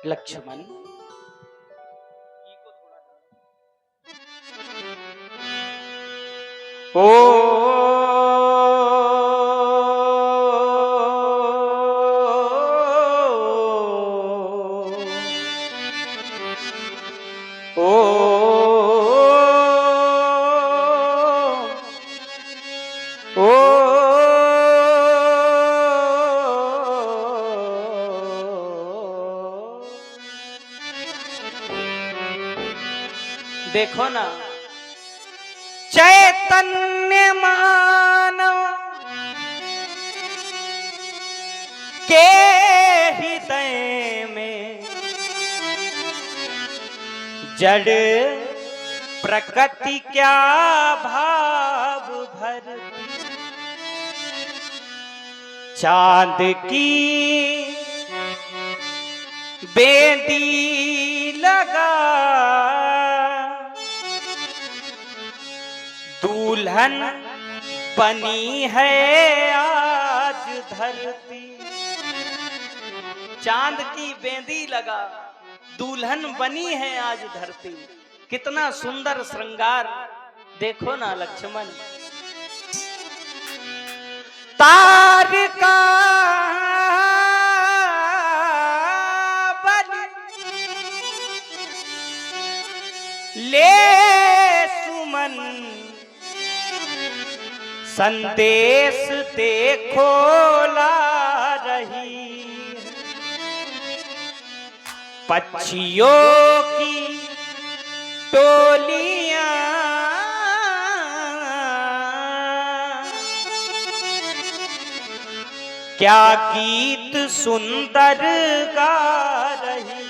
लक्ष्मण ओ देखो ना चैतन्य मानव के हृदय में जड़ प्रकृति क्या भाव भरती, चांद की बेदी लगा दुल्हन बनी है आज धरती। चांद की बेंदी लगा दुल्हन बनी है आज धरती। कितना सुंदर श्रृंगार देखो ना लक्ष्मण। तारका बन ले सुमन संदेश देखो ला रही, पक्षियों की टोलियां क्या गीत सुंदर गा रही।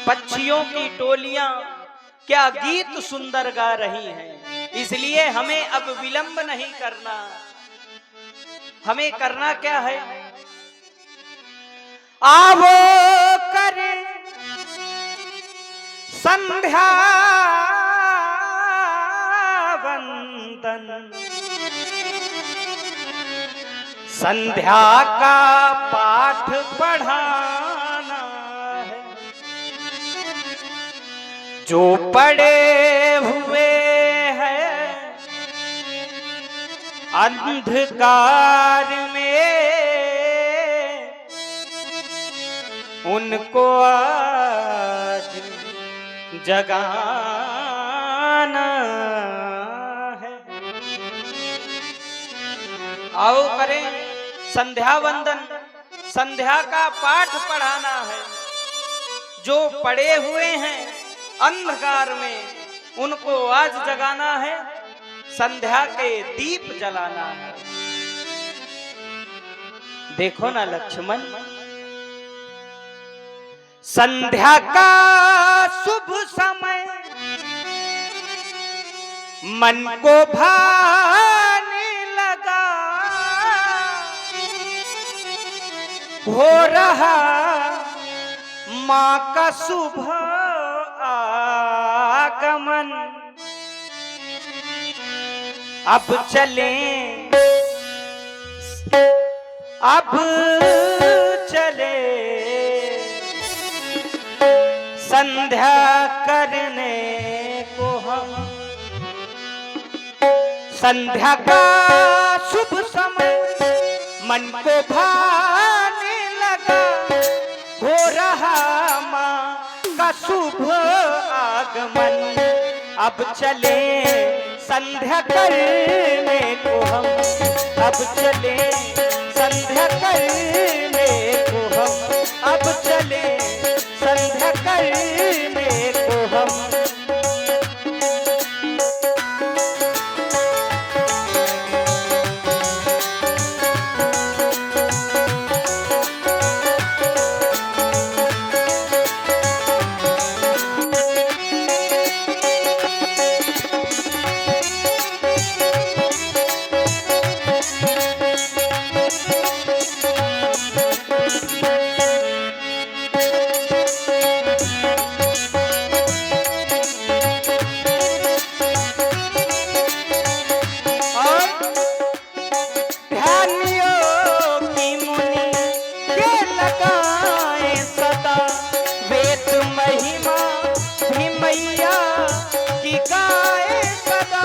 पक्षियों की टोलियां क्या गीत सुंदर गा रही हैं। इसलिए हमें अब विलंब नहीं करना। हमें करना क्या है, आवो करें संध्या वंदन। संध्या का पाठ पढ़ाना है, जो पढ़े हुए अंधकार में उनको आज जगाना है। आओ करें संध्या वंदन, संध्या का पाठ पढ़ाना है। जो पड़े हुए हैं अंधकार में उनको आज जगाना है, संध्या के दीप जलाना है। देखो ना लक्ष्मण, संध्या का शुभ समय मन को भाने लगा, हो रहा माँ का शुभ आगमन। अब चलें, अब चले संध्या करने को हम। संध्या का शुभ समय मन को भाने लगा, हो रहा माँ का शुभ आगमन। अब चले संध्या करने को हम, अब चले संध्या करने को हम, अब चले संध्या करने को हम। सदा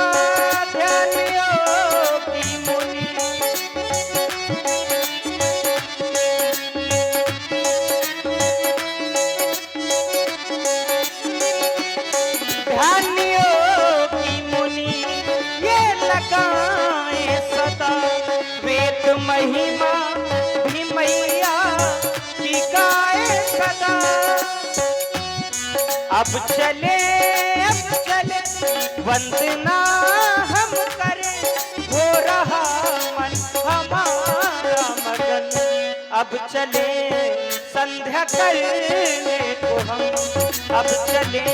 ध्यान योगी मुनि। ध्यान योगी मुनि ये लगाए सदा, वेद महिमा भी मैया की गाए सदा। अब चले वंदना हम करें, हो रहा मन हमारा मगन। अब चले संध्या करने को हम, अब चले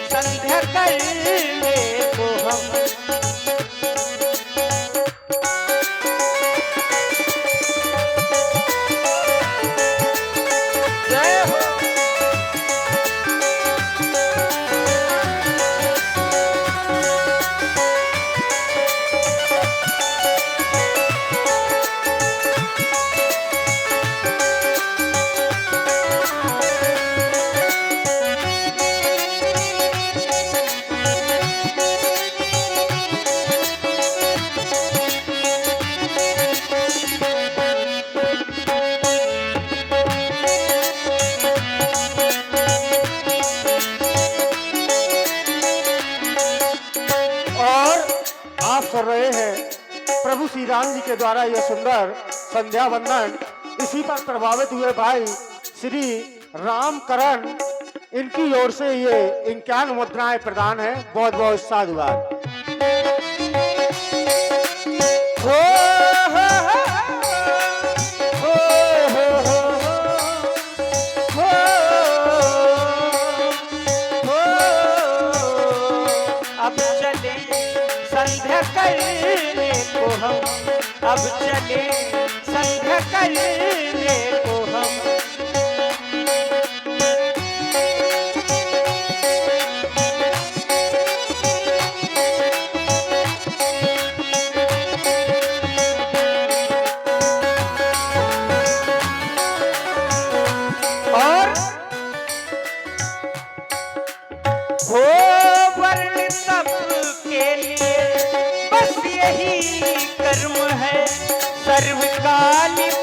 संध्या करने को हम। जय हो। कर रहे हैं प्रभु श्री राम जी के द्वारा यह सुंदर संध्या वंदन। इसी पर प्रभावित हुए भाई श्री रामकरण, इनकी ओर से ये 51 मुद्राएं प्रदान है। बहुत बहुत साधुवाद। संध्या करने को हम, अब चले संध्या करने को हम। और हो वर्ण सबके लिए बस यही कर्म है, सर्वकालिक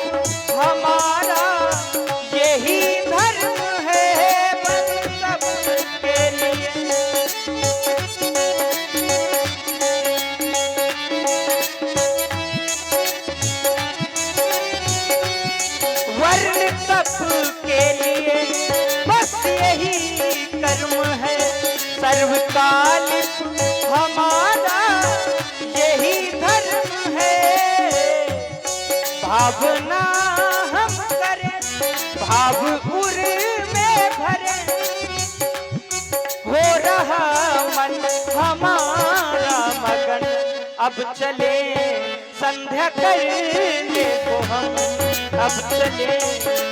हमारा यही धर्म है। वर्ण सबके लिए वर्ण सबके लिए बस यही कर्म है, सर्वकालिक हमारा यही धर्म है। भावना हम करें, भाव उर में भरे, हो रहा मन हमारा मगन। अब चले संध्या करने को हम, अब चले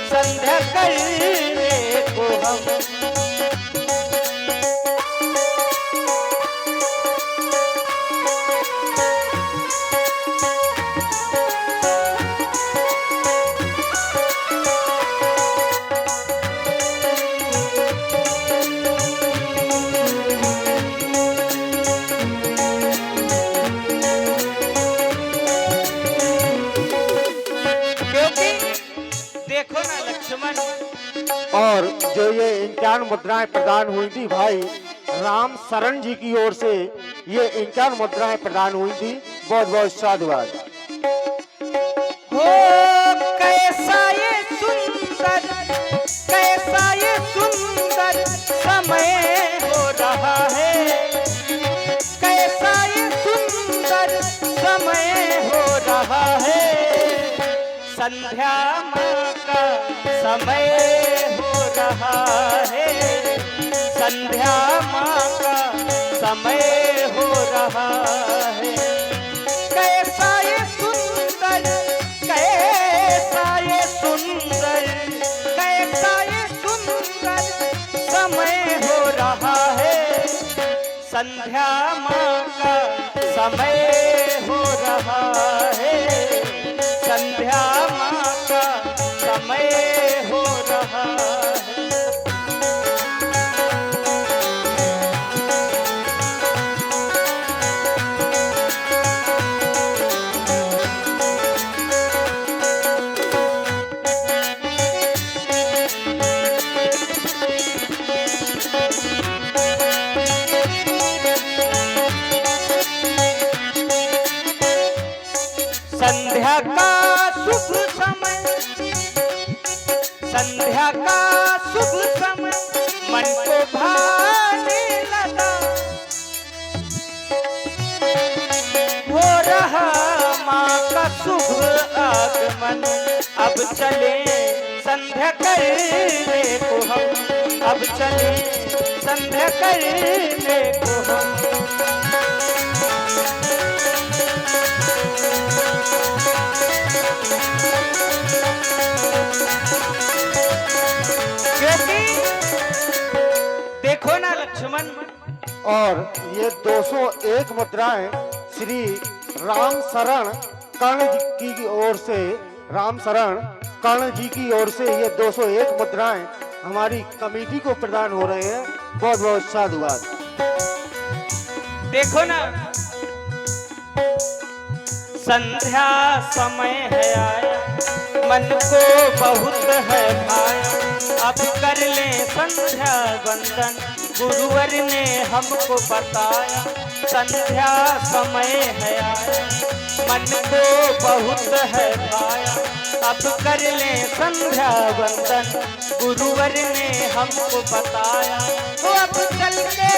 संध्या करने को हम। देखो ना लक्ष्मण, और जो ये 51 मुद्राएं प्रदान हुई थी भाई राम शरण जी की ओर से, ये 51 मुद्राएं प्रदान हुई थी। बहुत बहुत साधुवाद। हो कैसा ये सुंदर, कैसा ये सुंदर समय हो रहा है, कैसा ये सुंदर समय हो रहा है। संध्या माँ का समय हो रहा है, संध्या माँ का समय हो रहा है। कैसा ये सुंदर, कैसा ये सुंदर, कैसा ये सुंदर समय हो रहा है। संध्या माँ का समय हो रहा है, संध्या माँ का समय हो रहा है। संध्या का शुभ समय मन को भाने लगा, हो रहा माँ का शुभ आगमन। अब चले संध्या करने को हम, अब चले संध्या करने को हम। क्योंकि देखो ना लक्ष्मण, और ये 201 मुद्राएं श्री राम शरण कर्ण जी की ओर से, राम शरण कर्ण जी की ओर से ये 201 मुद्राएं हमारी कमेटी को प्रदान हो रहे हैं। बहुत बहुत साधुवाद। देखो ना, संध्या समय है आया, मन को बहुत है भाया, अब कर ले संध्या वंदन, गुरुवर ने हमको बताया। संध्या समय है आया, मन को बहुत है भाया, अब कर ले संध्या वंदन, गुरुवर ने हमको बताया। वो अब चल के,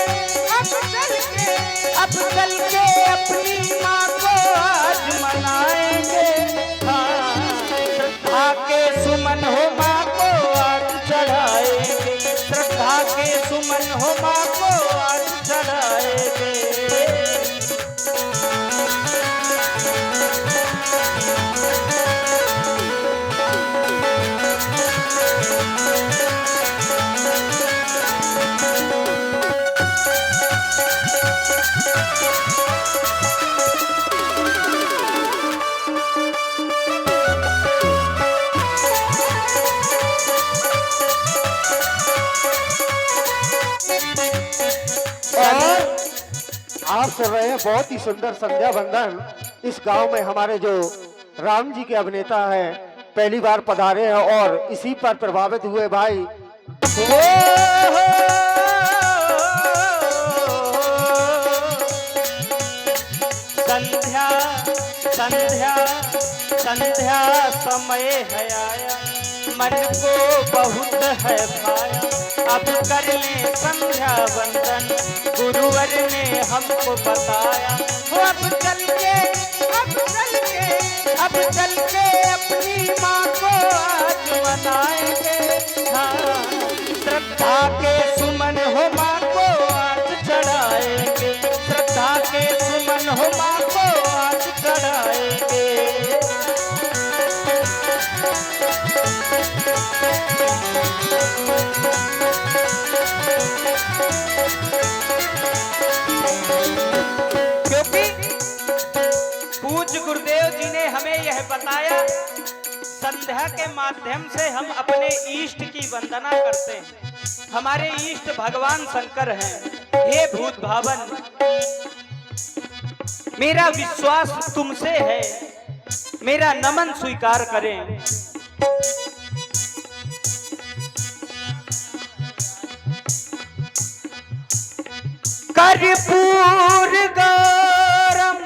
अब चल के, अब चल के अपनी माँ को आज मनाएंगे। हाँ, श्रद्धा के सुमन हो माँ को आज चढ़ाएंगे, श्रद्धा के सुमन हो माँ को आज चढ़ाएंगे। आप सुन रहे हैं बहुत ही सुंदर संध्या वंदन। इस गांव में हमारे जो राम जी के अभिनेता हैं पहली बार पधारे हैं और इसी पर प्रभावित हुए भाई संध्या संध्या संध्या समय है आया, मन को बहुत है भाया, अब कर ले संध्या वंदन, गुरुवर ने हमको बताया। वो अब चल के, अब चल के, अब चल के अपनी माँ को आज मनाएंगे। हाँ, श्रद्धा के सुमन हो माँ को आज चढ़ाएंगे, श्रद्धा के सुमन हो माँ को आज चढ़ाएंगे। क्योंकि पूज्य गुरुदेव जी ने हमें यह बताया, संध्या के माध्यम से हम अपने इष्ट की वंदना करते हैं। हमारे इष्ट भगवान शंकर हैं। हे भूत भावन, मेरा विश्वास तुमसे है, मेरा नमन स्वीकार करें। कर्पूर गौरम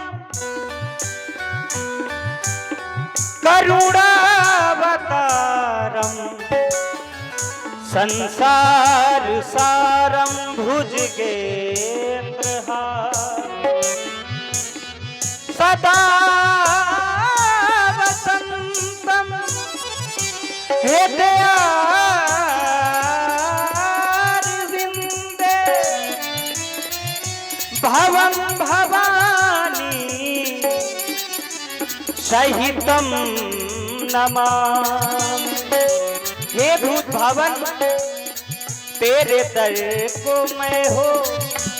करुणावतारम संसार सारम भुजगेंद्रहारम सदा वसंतम हृदयारविंदे भवं भवानी सहितम नमामि। हे भूत भावन, तेरे दर को मैं हो,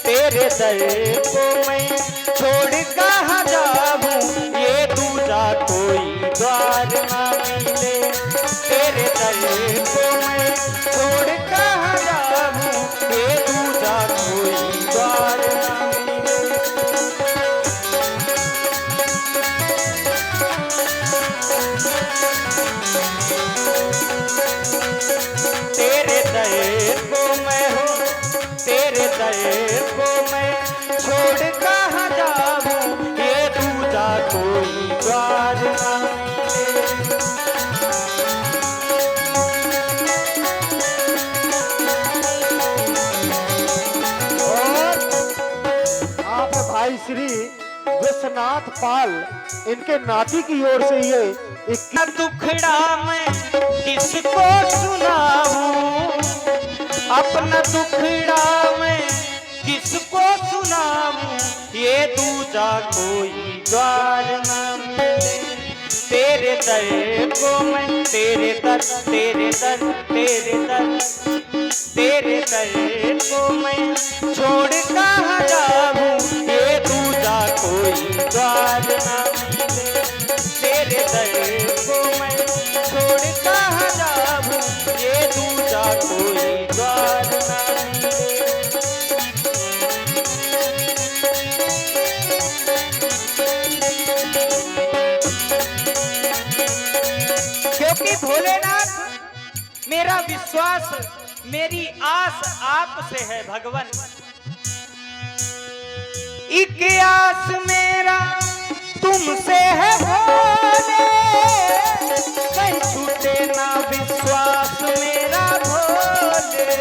तेरे दर को मैं छोड़ कहाँ जाऊं, ये दूजा कोई द्वार ना मिले। तेरे दर को मैं छोड़ कहाँ जाऊं, ये दूजा कोई द्वार ना मिले। तेरे दर को मैं हो, तेरे दर को मैं छोड़ कहाँ जाऊं, ये दूजा कोई द्वार ना मिले। श्री विश्वनाथ पाल इनके नाती की ओर से ये न दुखड़ा मैं किसको सुनाऊं, अपना दुखड़ा मैं किसको सुनाऊं, ये दूजा कोई द्वार न मिले। तेरे दर को मैं तेरे दर तेरे दर तेरे दर तेरे दर को मैं छोड़ कहाँ जाऊं, ये दूजा कोई द्वार न मिले। तेरे दर को मैं छोड़ कहाँ जाऊं, ये दूजा कोई द्वार न मिले। क्योंकि भोलेनाथ मेरा विश्वास मेरी आस आपसे है भगवान। एक आस मेरा तुमसे है भोले, कहीं छूटे ना विश्वास मेरा भोले।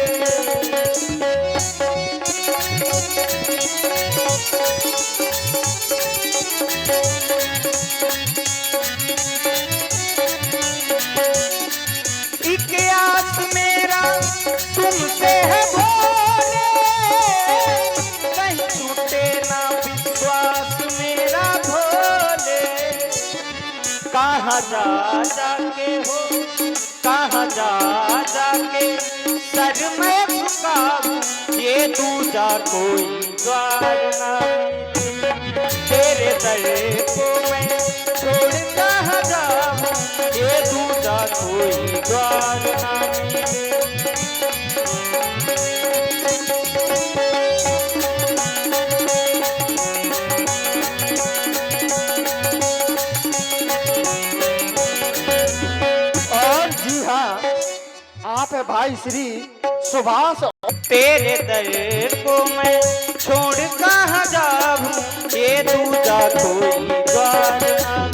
एक आस मेरा तुमसे है भोले, कहीं छूटे ना विश्वास मेरा भोले। कहाँ जा जाके हो, कहाँ जा जाके सर मैं झुकाऊं, ये दूजा कोई द्वार न मिले। तेरे दर को मैं छोड़ कहाँ जाऊं, ये दूजा कोई द्वार न मिले। और जी हाँ, आप है भाई श्री सुभाष। तेरे दर को मैं छोड़ कहाँ जाऊं, ये दूजा कोई द्वार न